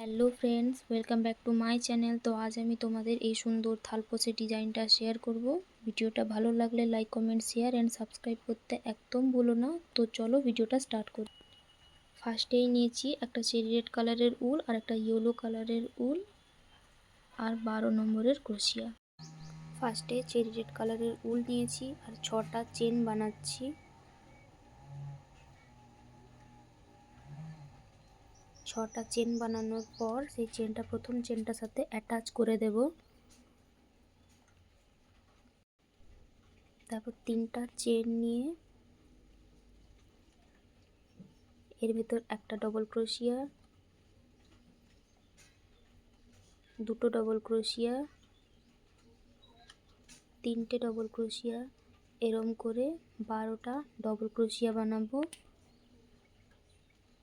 Hello friends, welcome back to my channel. তো আজ আমি তোমাদের এই সুন্দর থালপোসের ডিজাইনটা শেয়ার করব। ভিডিওটা ভালো লাগলে like, comment, share and subscribe করতে একদম ভুলো না। তো চলো ভিডিওটা স্টার্ট করি। ফার্স্টেই নিয়েছি একটা চেরি রেড কালারের উল আর একটা ইয়েলো কালারের উল আর 12 নম্বরের ক্রোশিয়া। ফার্স্টে চেরি রেড কালারের উল নিয়েছি আর 6টা চেন বানাচ্ছি। 6টা চেন বানানোর পর সেই চেনটা প্রথম চেনটার সাথে অ্যাটাচ করে দেব। তারপর 3টা চেন নিয়ে এর ভিতর একটা ডবল ক্রোশিয়া, দুটো ডবল ক্রোশিয়া, 3টে ডবল ক্রোশিয়া, এরম করে 12টা ডবল ক্রোশিয়া বানাবো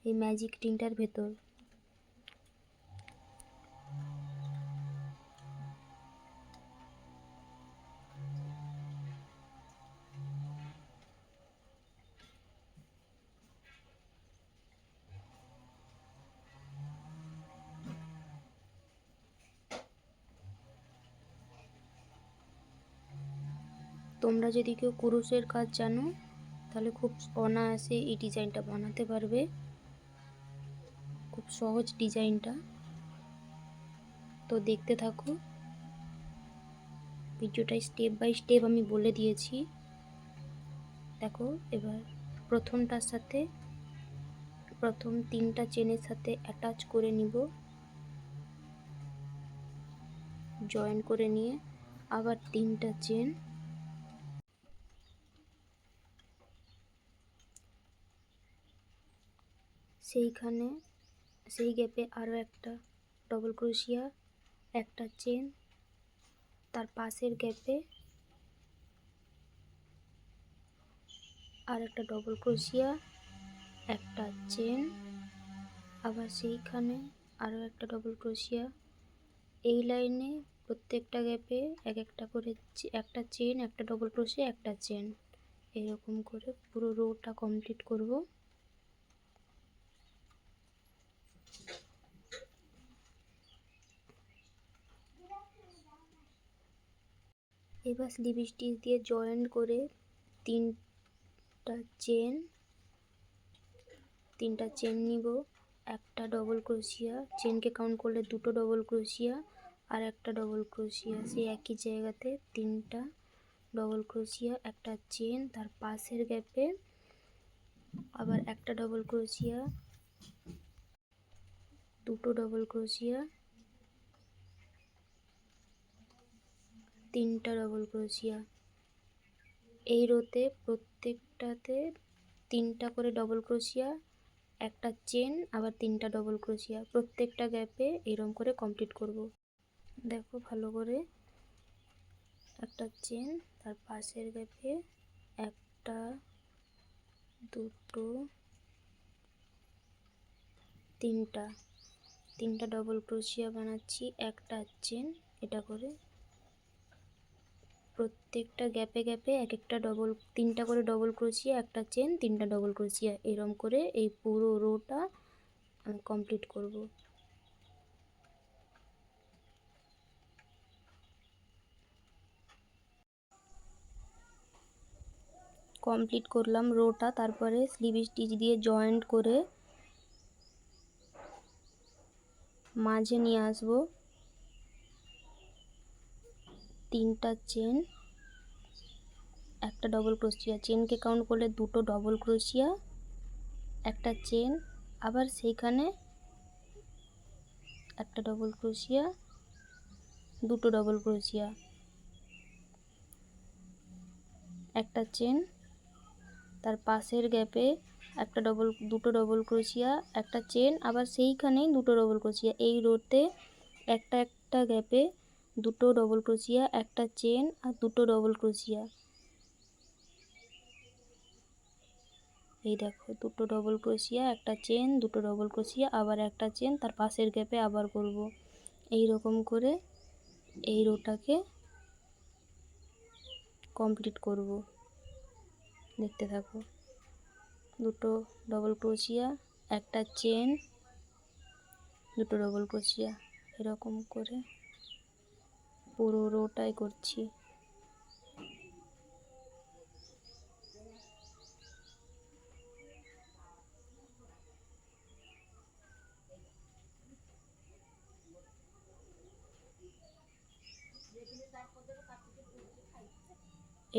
এই ম্যাজিক রিংটার ভেতর। তোমরা যদি কেউ কুরুশের কাজ জানো তাহলে খুব অনায়াসে এই ডিজাইনটা বানাতে পারবে। খুব সহজ ডিজাইনটা, তো দেখতে থাকো। ভিডিওটা স্টেপ বাই স্টেপ আমি বলে দিয়েছি। দেখো, এবার প্রথমটার সাথে প্রথম 3টা চেনের সাথে অ্যাটাচ করে নিব, জয়েন করে নিয়ে আবার 3টা চেন, সেইখানে সেই গ্যাপে আরও একটা ডবল ক্রোশিয়া, একটা চেন, তার পাশের গ্যাপে আর একটা ডবল ক্রোশিয়া, একটা চেন, আবার সেইখানে আরও একটা ডবল ক্রোশিয়া। এই লাইনে প্রত্যেকটা গ্যাপে এক একটা করে একটা চেন, একটা ডবল ক্রোশিয়া, একটা চেন, এরকম করে পুরো রোটা কমপ্লিট করব। এবার স্লিপ স্টিচ দিয়ে জয়েন্ট করে তিনটা চেন নিব, একটা ডবল ক্রোশিয়া, চেনকে কাউন্ট করলে দুটো ডবল ক্রোশিয়া আর একটা ডবল ক্রোশিয়া, সেই একই জায়গাতে 3টা ডবল ক্রোশিয়া, একটা চেন, তার পাশের গ্যাপে আবার একটা ডবল ক্রোশিয়া, দুটো ডবল ক্রোশিয়া, 3টা ডবল ক্রোশিয়া। এই রোতে প্রত্যেকটাতে 3টা করে ডবল ক্রোশিয়া, একটা চেন, আবার 3টা ডবল ক্রোশিয়া, প্রত্যেকটা গ্যাপে এরকম করে কমপ্লিট করব। দেখো ভালো করে, একটা চেন, তার পাশের গ্যাপে একটা, দুটো, 3টা ডবল ক্রোশিয়া বানাচ্ছি, একটা চেন, এটা করে প্রত্যেকটা গ্যাপে গ্যাপে এক একটা 3টা করে ডবল ক্রোশিয়া, একটা চেন, 3টা ডবল ক্রোশিয়া, এরকম করে এই পুরো রোটা আমি কমপ্লিট করব। কমপ্লিট করলাম রোটা। তারপরে স্লিপ স্টিচ দিয়ে জয়েন্ট করে মাঝে নিয়ে আসবো 3টা চেন, একটা ডবল ক্রোশিয়া, চেনকে কাউন্ট করলে দুটো ডবল ক্রোশিয়া, একটা চেন, আবার সেইখানে একটা ডবল ক্রোশিয়া, দুটো ডবল ক্রোশিয়া, একটা চেন, তার পাশের গ্যাপে দুটো ডবল ক্রোশিয়া, একটা চেন, আবার সেইখানেই দুটো ডবল ক্রোশিয়া। এই রোতে একটা একটা গ্যাপে দুটো ডবল ক্রোশিয়া, একটা চেন আর দুটো ডবল ক্রোশিয়া। এই দেখো, দুটো ডবল ক্রোশিয়া, একটা চেন, দুটো ডবল ক্রোশিয়া, আবার একটা চেন, তার পাশের গ্যাপে আবার করব। এই রকম করে এই রোটাকে কমপ্লিট করব। দেখতে থাকো। দুটো ডবল ক্রোশিয়া, একটা চেন, দুটো ডবল ক্রোশিয়া এরকম করে পুরো রোটাই করছি।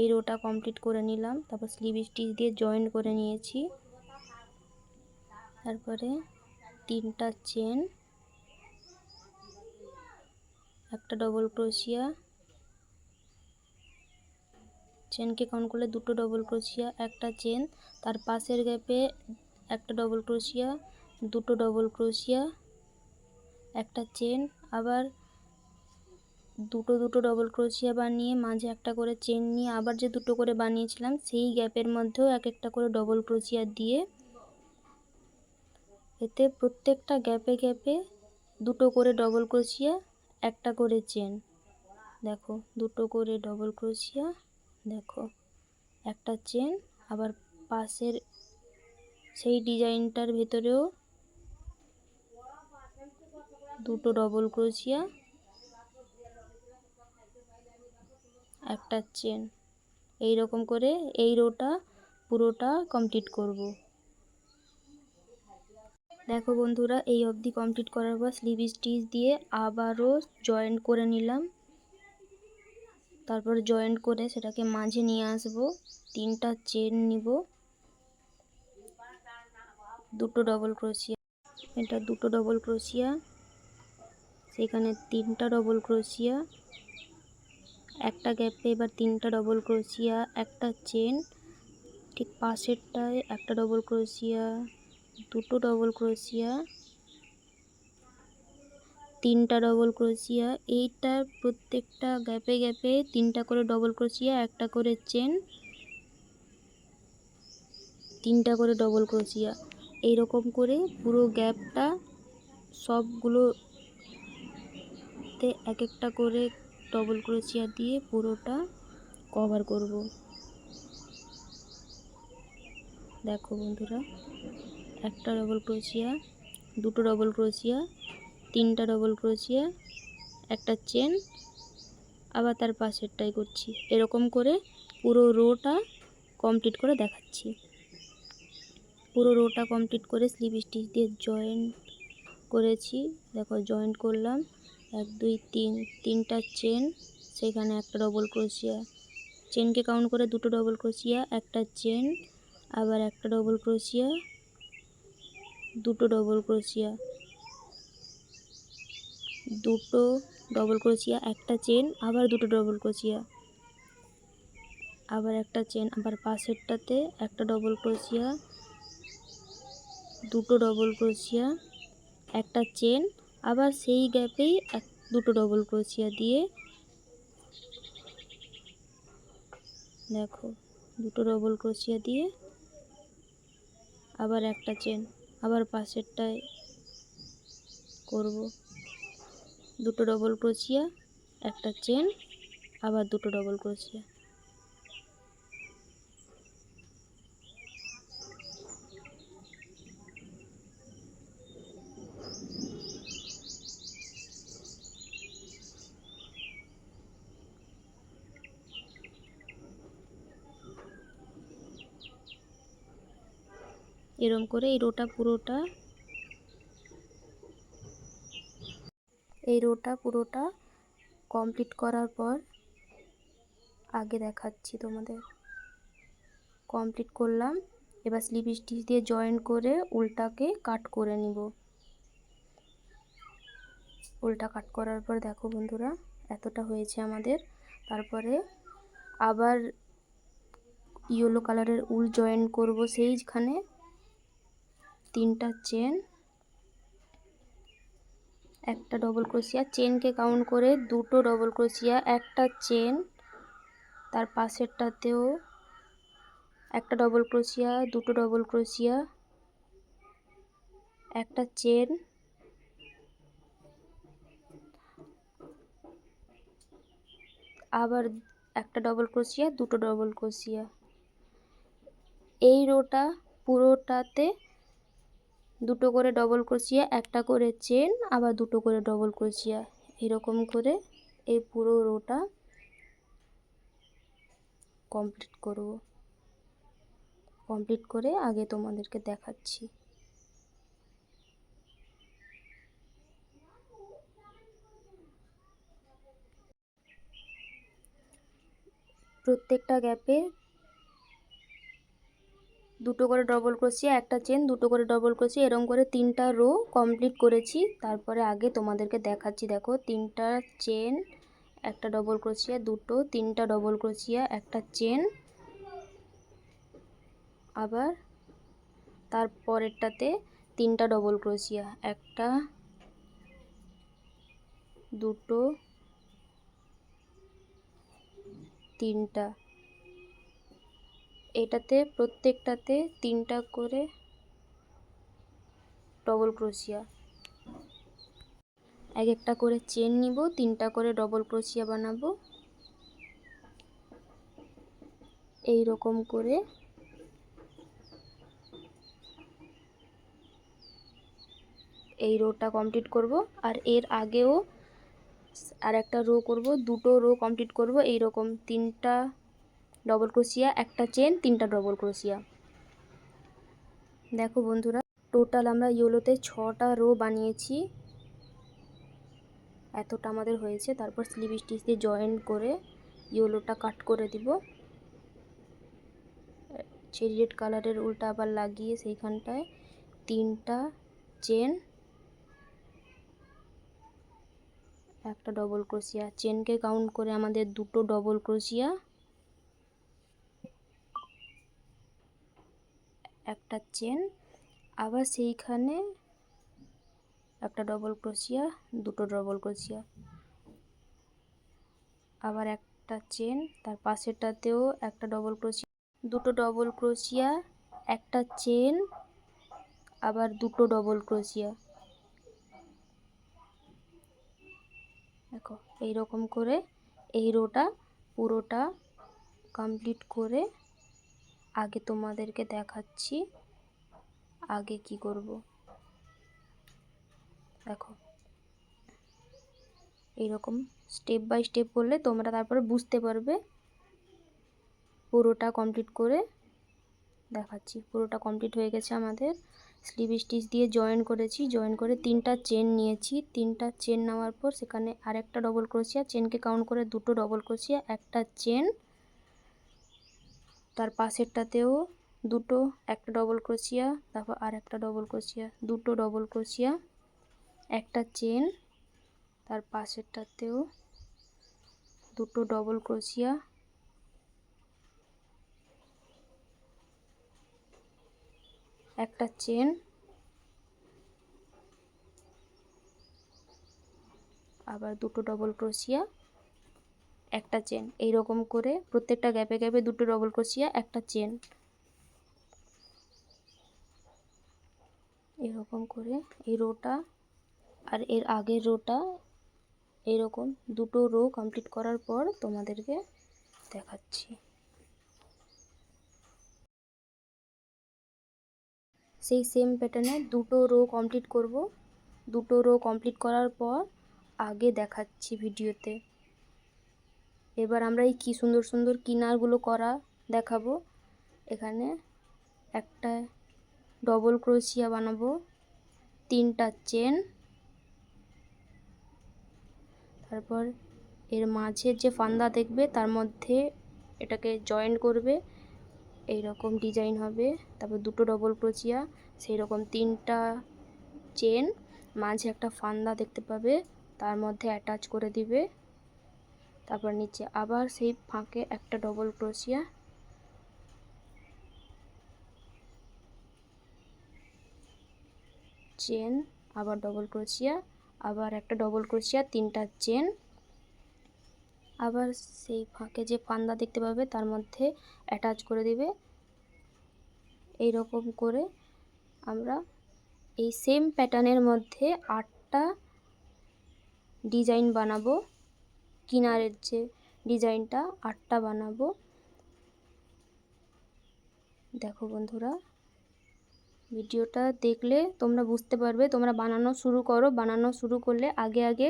এই রোটা কমপ্লিট করে নিলাম। তারপর স্লিভ স্টিচ দিয়ে জয়েন্ট করে নিয়েছি। তারপরে 3টা চেন, একটা ডবল ক্রোশিয়া, চেনকে কাউন্ট করলে দুটো ডবল ক্রোশিয়া, একটা চেন, তার পাশের গ্যাপে একটা ডবল ক্রোশিয়া, দুটো ডবল ক্রোশিয়া, একটা চেন, আবার দুটো দুটো ডবল ক্রোশিয়া বানিয়ে মাঝে একটা করে চেন নিয়ে আবার যে দুটো করে বানিয়েছিলাম সেই গ্যাপের মধ্যেও এক একটা করে ডবল ক্রোশিয়া দিয়ে এতে প্রত্যেকটা গ্যাপে গ্যাপে দুটো করে ডবল ক্রোশিয়া, একটা করে চেন। দেখো দুটো করে ডবল ক্রোশিয়া, দেখো একটা চেন, আবার পাশের সেই ডিজাইনটার ভেতরেও দুটো ডবল ক্রোশিয়া, একটা চেন। এই রকম করে এই রোটা পুরোটা কমপ্লিট করব। দেখো বন্ধুরা, এই অবধি কমপ্লিট করার পর স্লিভ স্টিচ দিয়ে আবারও জয়েন্ট করে নিলাম। তারপর জয়েন্ট করে সেটাকে মাঝে নিয়ে আসব, 3টা চেন নিব, দুটো ডবল ক্রোশিয়া, এটা দুটো ডবল ক্রোশিয়া, সেখানে 3টা ডবল ক্রোশিয়া, একটা গ্যাপে এবার 3টা ডবল ক্রোশিয়া, একটা চেন, ঠিক পাশেরটায় একটা ডবল ক্রোশিয়া, দুটো ডবল ক্রোশিয়া, 3টা ডবল ক্রোশিয়া, এইটার প্রত্যেকটা গ্যাপে গ্যাপে 3টা করে ডবল ক্রোশিয়া, একটা করে চেন, 3টা করে ডবল ক্রোশিয়া। এইরকম করে পুরো গ্যাপটা সবগুলোতে এক একটা করে ডবল ক্রোশিয়া দিয়ে পুরোটা কভার করব। দেখো বন্ধুরা, একটা ডবল ক্রোশিয়া, দুটো ডবল ক্রোশিয়া, 3টা ডবল ক্রোশিয়া, একটা চেন, আবার তার পাশেরটাই করছি। এরকম করে পুরো রোটা কমপ্লিট করে দেখাচ্ছি। পুরো রোটা কমপ্লিট করে স্লিভ স্টিচ দিয়ে জয়েন্ট করেছি। দেখো জয়েন্ট করলাম, 1 2 3, 3টা চেন, সেখানে একটা ডবল ক্রোশিয়া, চেনকে কাউন্ট করে দুটো ডবল ক্রোশিয়া, একটা চেন, আবার একটা ডবল ক্রোশিয়া, দুটো ডবল ক্রোশিয়া, দুটো ডবল ক্রোশিয়া, একটা চেন, আবার দুটো ডবল ক্রোশিয়া, আবার একটা চেন, আবার পাশেরটাতে একটা ডবল ক্রোশিয়া, দুটো ডবল ক্রোশিয়া, একটা চেন, আবার সেই গ্যাপেই দুটো ডবল ক্রোশিয়া দিয়ে দেখো দুটো ডবল ক্রোশিয়া দিয়ে আবার একটা চেন, আবার পাশেরটায় করব, দুটো ডবল ক্রোশিয়া, একটা চেন, আবার দুটো ডবল ক্রোশিয়া। এরকম করে এই রোটা পুরোটা কমপ্লিট করার পর আগে দেখাচ্ছি তোমাদের। কমপ্লিট করলাম, এবার স্লিভ স্টিচ দিয়ে জয়েন্ট করে উল্টাকে কাট করে নিব। উল্টা কাট করার পর দেখো বন্ধুরা, এতটা হয়েছে আমাদের। তারপরে আবার ইয়েলো কালারের উল জয়েন্ট করব, সেইখানে 3টা চেন, একটা ডবল ক্রোশিয়া, চেনকে কাউন্ট করে দুটো ডবল ক্রোশিয়া, একটা চেন, তার পাশেরটাতেও একটা ডবল ক্রোশিয়া, দুটো ডবল ক্রোশিয়া, একটা চেন, আবার একটা ডবল ক্রোশিয়া, দুটো ডবল ক্রোশিয়া। এই রোটা পুরোটাতে দুটো করে ডবল ক্রোশিয়া, একটা করে চেন, আবার দুটো করে ডবল ক্রোশিয়া, এরকম করে এই পুরো রোটা কমপ্লিট করব। কমপ্লিট করে আগে তোমাদেরকে দেখাচ্ছি। প্রত্যেকটা গ্যাপে দুটো করে ডবল ক্রোশিয়া, একটা চেন, দুটো করে ডবল ক্রোশিয়া, এরকম করে 3টা রো কমপ্লিট করেছি। তারপরে আগে তোমাদেরকে দেখাচ্ছি। দেখো 3টা চেন, একটা ডবল ক্রোশিয়া, দুটো, 3টা ডবল ক্রোশিয়া, একটা চেন, আবার তারপরেরটাতে 3টা ডবল ক্রোশিয়া, একটা, দুটো, 3টা, এটাতে প্রত্যেকটাতে 3টা করে ডবল ক্রোশিয়া, এক একটা করে চেন নিব, 3টা করে ডবল ক্রোশিয়া বানাবো। এই রকম করে এই রোটা কমপ্লিট করব। আর এর আগেও আর একটা রো করব, দুটো রো কমপ্লিট করব এই রকম 3টা ডবল ক্রোশিয়া, একটা চেন, 3টা ডবল ক্রোশিয়া। দেখো বন্ধুরা, টোটাল আমরা ইয়েলোতে 6টা রো বানিয়েছি, এতটা আমাদের হয়েছে। তারপর স্লিপ স্টিচ দিয়ে জয়েন করে ইয়েলোটা কাট করে দিব, সেই রেড কালারের উল্টা আবার লাগিয়ে সেইখানটায় 3টা চেন, একটা ডবল ক্রোশিয়া, চেনকে কাউন্ট করে আমাদের দুটো ডবল ক্রোশিয়া, একটা চেন, আবার সেইখানে একটা ডবল ক্রোশিয়া, দুটো ডবল ক্রোশিয়া, আবার একটা চেন, তার পাশেরটাতেও একটা ডবল ক্রোশিয়া, দুটো ডবল ক্রোশিয়া, একটা চেন, আবার দুটো ডবল ক্রোশিয়া। দেখো এইরকম করে এই রোটা পুরোটা কমপ্লিট করে আগে তোমাদেরকে দেখাচ্ছি আগে কি করব। দেখো এইরকম স্টেপ বাই স্টেপ করলে তোমরা তারপরে বুঝতে পারবে। পুরোটা কমপ্লিট করে দেখাচ্ছি। পুরোটা কমপ্লিট হয়ে গেছে আমাদের। স্লিপ স্টিচ দিয়ে জয়েন করেছি, জয়েন করে 3টা চেন নিয়েছি। 3টা চেন নেওয়ার পর সেখানে আরেকটা ডবল ক্রোশিয়া, চেনকে কাউন্ট করে দুটো ডবল ক্রোশিয়া, একটা চেন, তার পাশেরটাতেও দুটো, একটা ডবল ক্রোশিয়া, তারপর আর একটা ডবল ক্রোশিয়া, দুটো ডবল ক্রোশিয়া, একটা চেন, তার পাশেরটাতেও দুটো ডবল ক্রোশিয়া, একটা চেন, আবার দুটো ডবল ক্রোশিয়া, একটা চেন। এই রকম করে প্রত্যেকটা গ্যাপে গ্যাপে দুটো ডবল ক্রোশিয়া, একটা চেন, এরকম করে এই রোটা আর এর আগের রোটা এরকম দুটো রো কমপ্লিট করার পর তোমাদেরকে দেখাচ্ছি। সেই সেম প্যাটার্নে দুটো রো কমপ্লিট করব। দুটো রো কমপ্লিট করার পর আগে দেখাচ্ছি ভিডিওতে। এবার আমরা এই কি সুন্দর সুন্দর কিনারগুলো করা দেখাবো। এখানে একটা ডবল ক্রোশিয়া বানাবো, 3টা চেন, তারপর এর মাঝের যে ফান্দা দেখবে তার মধ্যে এটাকে জয়েন করবে, এই রকম ডিজাইন হবে। তারপর দুটো ডবল ক্রোশিয়া, সেই রকম 3টা চেন, মাঝে একটা ফান্দা দেখতে পাবে, তার মধ্যে অ্যাটাচ করে দিবে। তারপর নিচে আবার সেই ফাঁকে একটা ডবল ক্রোশিয়া, চেন, আবার ডবল ক্রোশিয়া, আবার একটা ডবল ক্রোশিয়া, 3টা চেন, আবার সেই ফাঁকে যে ফান্দা দেখতে পাবে তার মধ্যে অ্যাটাচ করে দিবে। এই রকম করে আমরা এই সেম প্যাটার্নের মধ্যে 8টা ডিজাইন বানাবো। কিনারের যে ডিজাইনটা 8টা বানাবো। দেখো বন্ধুরা, ভিডিওটা দেখলে তোমরা বুঝতে পারবে। তোমরা বানানো শুরু করো, বানানো শুরু করলে আগে আগে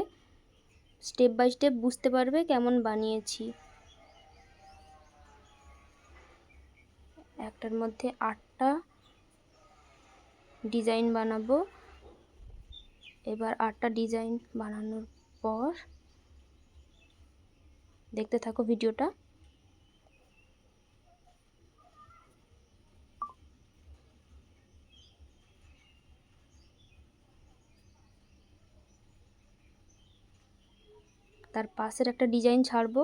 স্টেপ বাই স্টেপ বুঝতে পারবে কেমন বানিয়েছি। একটার মধ্যে 8টা ডিজাইন বানাবো। এবার 8টা ডিজাইন বানানোর পর দেখতে থাকো ভিডিওটা। তার পাশের একটা ডিজাইন ছাড়বো,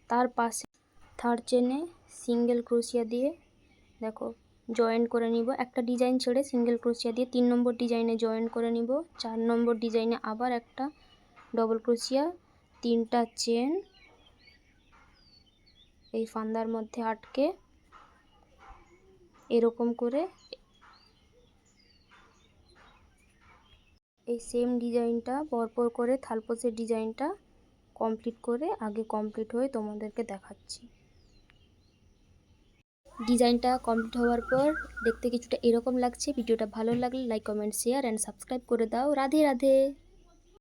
তার পাশে থার্ড চেনে সিঙ্গেল ক্রোশিয়া দিয়ে দেখো জয়েন করে নিব। একটা ডিজাইন ছেড়ে সিঙ্গেল ক্রোশিয়া দিয়ে 3 নম্বর ডিজাইনে জয়েন করে নিব। 4 নম্বর ডিজাইনে আবার একটা ডবল ক্রোশিয়া, 3টা চেন এই ফান্দার মধ্যে আটকে এরকম করে এই সেম ডিজাইনটা পরপর করে থালপোসের ডিজাইনটা কমপ্লিট করে আগে কমপ্লিট হয়ে তোমাদেরকে দেখাচ্ছি। ডিজাইনটা কমপ্লিট হওয়ার পর দেখতে কিছুটা এরকম লাগছে। ভিডিওটা ভালো লাগলে like comment share and subscribe করে দাও। রাধে রাধে।